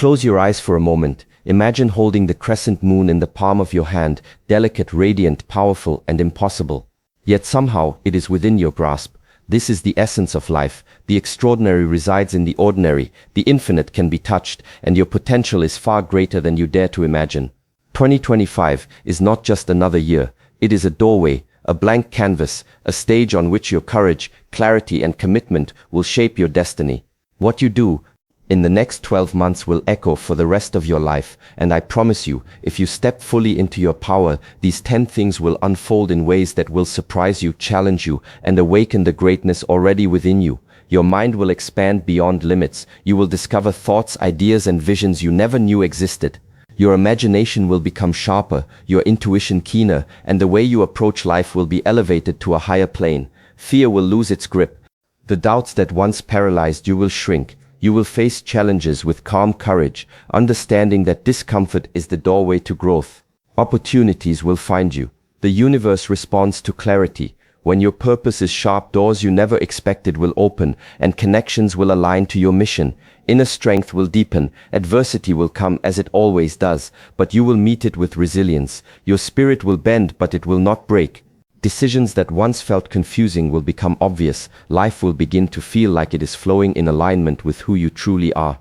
Close your eyes for a moment. Imagine holding the crescent moon in the palm of your hand, delicate, radiant, powerful, and impossible. Yet somehow it is within your grasp. This is the essence of life. The extraordinary resides in the ordinary. The infinite can be touched, and your potential is far greater than you dare to imagine. 2025 is not just another year. It is a doorway, a blank canvas, a stage on which your courage, clarity, and commitment will shape your destiny. What you do in the next 12 months will echo for the rest of your life, and I promise you, if you step fully into your power, these 10 things will unfold in ways that will surprise you, challenge you, and awaken the greatness already within you. Your mind will expand beyond limits. You will discover thoughts, ideas, and visions you never knew existed. Your imagination will become sharper, your intuition keener, and the way you approach life will be elevated to a higher plane. Fear will lose its grip. The doubts that once paralyzed you will shrink. You will face challenges with calm courage, understanding that discomfort is the doorway to growth. Opportunities will find you. The universe responds to clarity. When your purpose is sharp, doors you never expected will open, and connections will align to your mission. Inner strength will deepen. Adversity will come as it always does, but you will meet it with resilience. Your spirit will bend, but it will not break. Decisions that once felt confusing will become obvious. Life will begin to feel like it is flowing in alignment with who you truly are.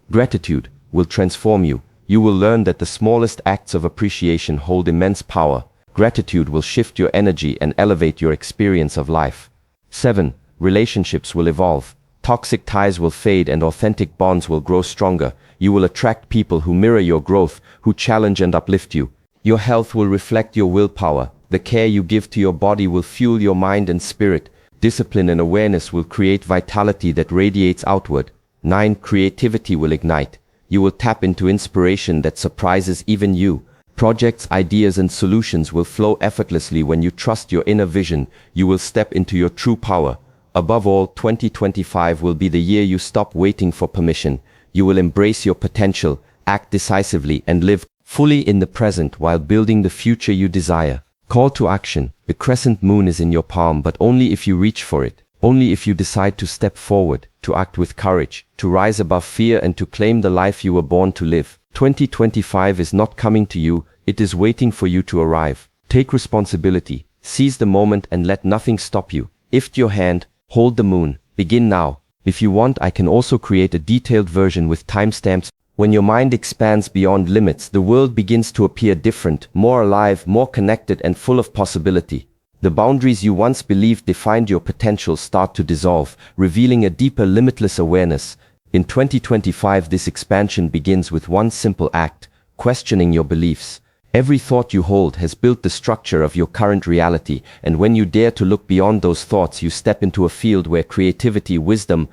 Gratitude will transform you. You will learn that the smallest acts of appreciation hold immense power. Gratitude will shift your energy and elevate your experience of life. 7. Relationships will evolve. Toxic ties will fade and authentic bonds will grow stronger. You will attract people who mirror your growth, who challenge and uplift you. Your health will reflect your willpower. The care you give to your body will fuel your mind and spirit. Discipline and awareness will create vitality that radiates outward. 9. Creativity will ignite. You will tap into inspiration that surprises even you. Projects, ideas, and solutions will flow effortlessly when you trust your inner vision. You will step into your true power. Above all, 2025 will be the year you stop waiting for permission. You will embrace your potential, act decisively, and live fully in the present while building the future you desire. Call to action. The crescent moon is in your palm, but only if you reach for it. Only if you decide to step forward, to act with courage, to rise above fear, and to claim the life you were born to live. 2025 is not coming to you, it is waiting for you to arrive. Take responsibility, seize the moment, and let nothing stop you. Lift your hand, hold the moon, begin now. If you want, I can also create a detailed version with timestamps. When your mind expands beyond limits, the world begins to appear different, more alive, more connected, and full of possibility. The boundaries you once believed defined your potential start to dissolve, revealing a deeper, limitless awareness. In 2025, this expansion begins with one simple act: questioning your beliefs. Every thought you hold has built the structure of your current reality, and when you dare to look beyond those thoughts, you step into a field where creativity, wisdom,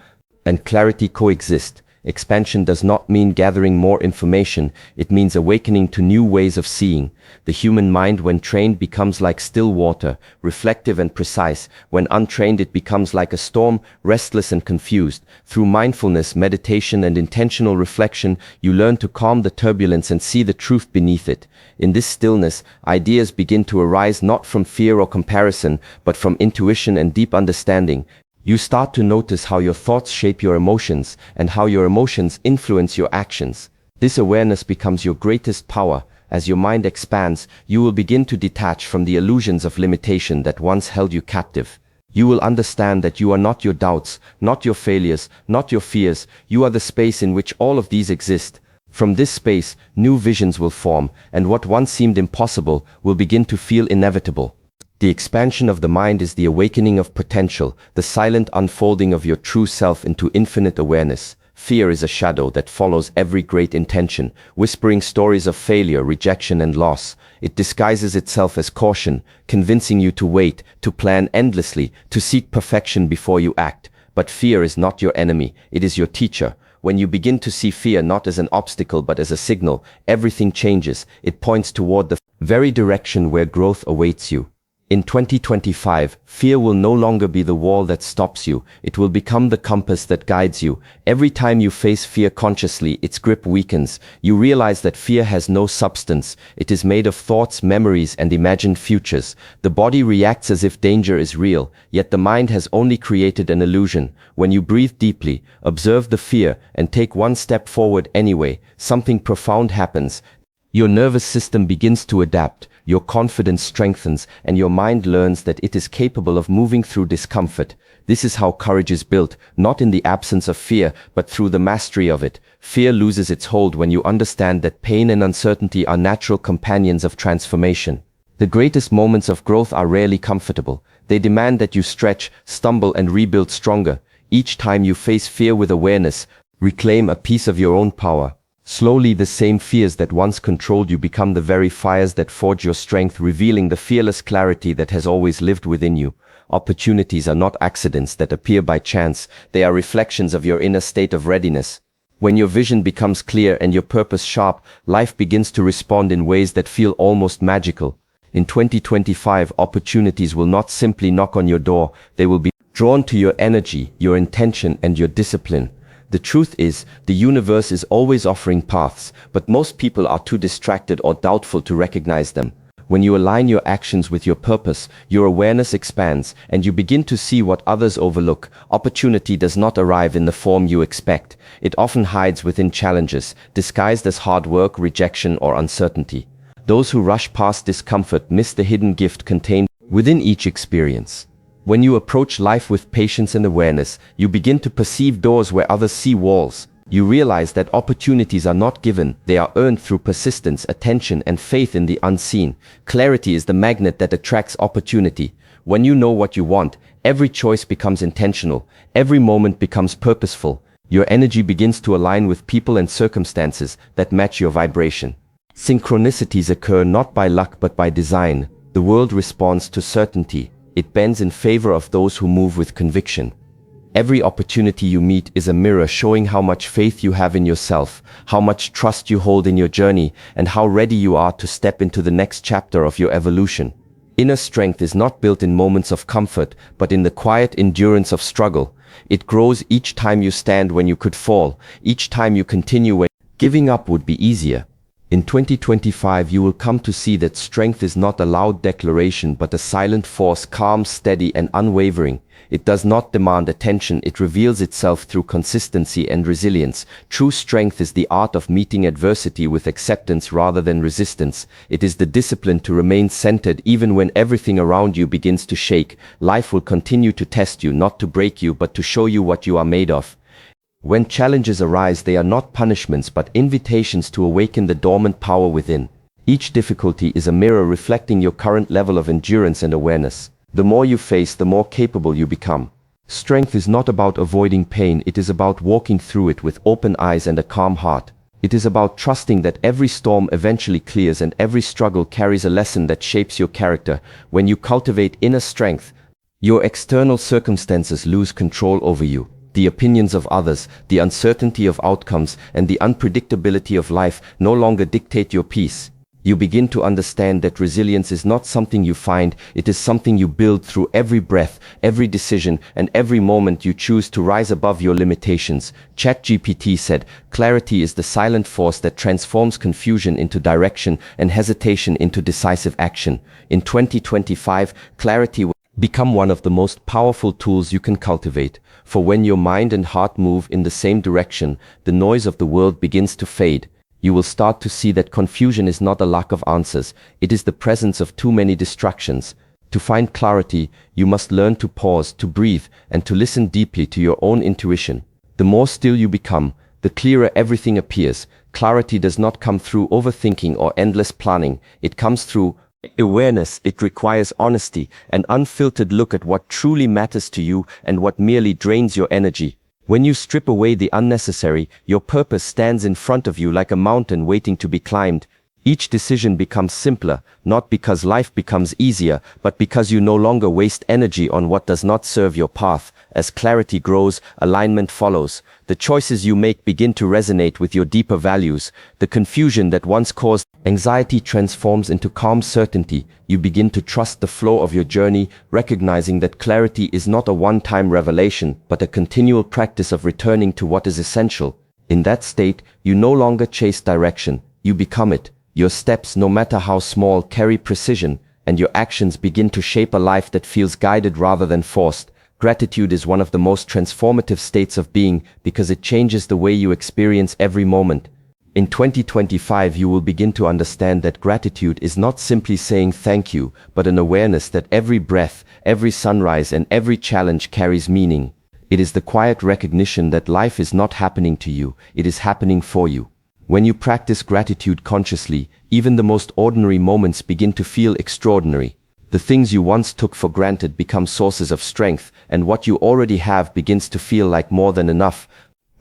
and clarity coexist. Expansion does not mean gathering more information, it means awakening to new ways of seeing. The human mind, when trained, becomes like still water, reflective and precise. When untrained, it becomes like a storm, restless and confused. Through mindfulness, meditation, and intentional reflection, you learn to calm the turbulence and see the truth beneath it. In this stillness, ideas begin to arise not from fear or comparison, but from intuition and deep understanding. You start to notice how your thoughts shape your emotions, and how your emotions influence your actions. This awareness becomes your greatest power. As your mind expands, you will begin to detach from the illusions of limitation that once held you captive. You will understand that you are not your doubts, not your failures, not your fears. You are the space in which all of these exist. From this space, new visions will form, and what once seemed impossible will begin to feel inevitable. The expansion of the mind is the awakening of potential, the silent unfolding of your true self into infinite awareness. Fear is a shadow that follows every great intention, whispering stories of failure, rejection, and loss. It disguises itself as caution, convincing you to wait, to plan endlessly, to seek perfection before you act. But fear is not your enemy, it is your teacher. When you begin to see fear not as an obstacle but as a signal, everything changes. It points toward the very direction where growth awaits you. In 2025, fear will no longer be the wall that stops you. It will become the compass that guides you. Every time you face fear consciously, its grip weakens. You realize that fear has no substance. It is made of thoughts, memories, and imagined futures. The body reacts as if danger is real, yet the mind has only created an illusion. When you breathe deeply, observe the fear, and take one step forward anyway, something profound happens. Your nervous system begins to adapt, your confidence strengthens, and your mind learns that it is capable of moving through discomfort. This is how courage is built, not in the absence of fear, but through the mastery of it. Fear loses its hold when you understand that pain and uncertainty are natural companions of transformation. The greatest moments of growth are rarely comfortable. They demand that you stretch, stumble, and rebuild stronger. Each time you face fear with awareness, reclaim a piece of your own power. Slowly, the same fears that once controlled you become the very fires that forge your strength, revealing the fearless clarity that has always lived within you. Opportunities are not accidents that appear by chance. They are reflections of your inner state of readiness. When your vision becomes clear and your purpose sharp, life begins to respond in ways that feel almost magical. In 2025, opportunities will not simply knock on your door. They will be drawn to your energy, your intention, and your discipline. The truth is, the universe is always offering paths, but most people are too distracted or doubtful to recognize them. When you align your actions with your purpose, your awareness expands, and you begin to see what others overlook. Opportunity does not arrive in the form you expect. It often hides within challenges, disguised as hard work, rejection, or uncertainty. Those who rush past discomfort miss the hidden gift contained within each experience. When you approach life with patience and awareness, you begin to perceive doors where others see walls. You realize that opportunities are not given, they are earned through persistence, attention, and faith in the unseen. Clarity is the magnet that attracts opportunity. When you know what you want, every choice becomes intentional, every moment becomes purposeful. Your energy begins to align with people and circumstances that match your vibration. Synchronicities occur not by luck but by design. The world responds to certainty. It bends in favor of those who move with conviction. Every opportunity you meet is a mirror showing how much faith you have in yourself, how much trust you hold in your journey, and how ready you are to step into the next chapter of your evolution. Inner strength is not built in moments of comfort, but in the quiet endurance of struggle. It grows each time you stand when you could fall, each time you continue when giving up would be easier. In 2025, you will come to see that strength is not a loud declaration but a silent force, calm, steady, and unwavering. It does not demand attention, it reveals itself through consistency and resilience. True strength is the art of meeting adversity with acceptance rather than resistance. It is the discipline to remain centered even when everything around you begins to shake. Life will continue to test you, not to break you, but to show you what you are made of. When challenges arise, they are not punishments but invitations to awaken the dormant power within. Each difficulty is a mirror reflecting your current level of endurance and awareness. The more you face, the more capable you become. Strength is not about avoiding pain, it is about walking through it with open eyes and a calm heart. It is about trusting that every storm eventually clears and every struggle carries a lesson that shapes your character. When you cultivate inner strength, your external circumstances lose control over you. The opinions of others, the uncertainty of outcomes, and the unpredictability of life no longer dictate your peace. You begin to understand that resilience is not something you find, it is something you build through every breath, every decision, and every moment you choose to rise above your limitations. ChatGPT said, "Clarity is the silent force that transforms confusion into direction and hesitation into decisive action." In 2025, clarity will become one of the most powerful tools you can cultivate. For when your mind and heart move in the same direction, the noise of the world begins to fade. You will start to see that confusion is not a lack of answers, it is the presence of too many distractions. To find clarity, you must learn to pause, to breathe, and to listen deeply to your own intuition. The more still you become, the clearer everything appears. Clarity does not come through overthinking or endless planning, it comes through awareness. It requires honesty, an unfiltered look at what truly matters to you and what merely drains your energy. When you strip away the unnecessary, your purpose stands in front of you like a mountain waiting to be climbed. Each decision becomes simpler, not because life becomes easier, but because you no longer waste energy on what does not serve your path. As clarity grows, alignment follows. The choices you make begin to resonate with your deeper values. The confusion that once caused anxiety transforms into calm certainty. You begin to trust the flow of your journey, recognizing that clarity is not a one-time revelation, but a continual practice of returning to what is essential. In that state, you no longer chase direction, you become it. Your steps, no matter how small, carry precision, and your actions begin to shape a life that feels guided rather than forced. Gratitude is one of the most transformative states of being because it changes the way you experience every moment. In 2025, you will begin to understand that gratitude is not simply saying thank you, but an awareness that every breath, every sunrise, and every challenge carries meaning. It is the quiet recognition that life is not happening to you, it is happening for you. When you practice gratitude consciously, even the most ordinary moments begin to feel extraordinary. The things you once took for granted become sources of strength, and what you already have begins to feel like more than enough.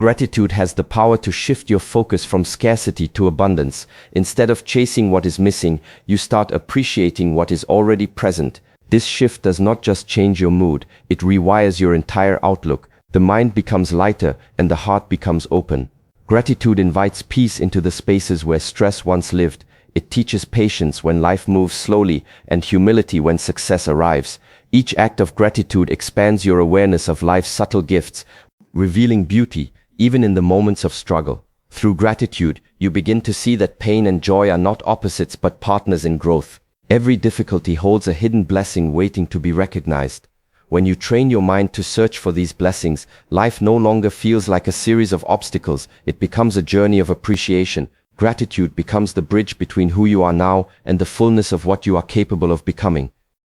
Gratitude has the power to shift your focus from scarcity to abundance. Instead of chasing what is missing, you start appreciating what is already present. This shift does not just change your mood, it rewires your entire outlook. The mind becomes lighter, and the heart becomes open. Gratitude invites peace into the spaces where stress once lived. It teaches patience when life moves slowly and humility when success arrives. Each act of gratitude expands your awareness of life's subtle gifts, revealing beauty even in the moments of struggle. Through gratitude, you begin to see that pain and joy are not opposites but partners in growth. Every difficulty holds a hidden blessing waiting to be recognized. When you train your mind to search for these blessings, life no longer feels like a series of obstacles, it becomes a journey of appreciation. Gratitude becomes the bridge between who you are now and the fullness of what you are capable of becoming.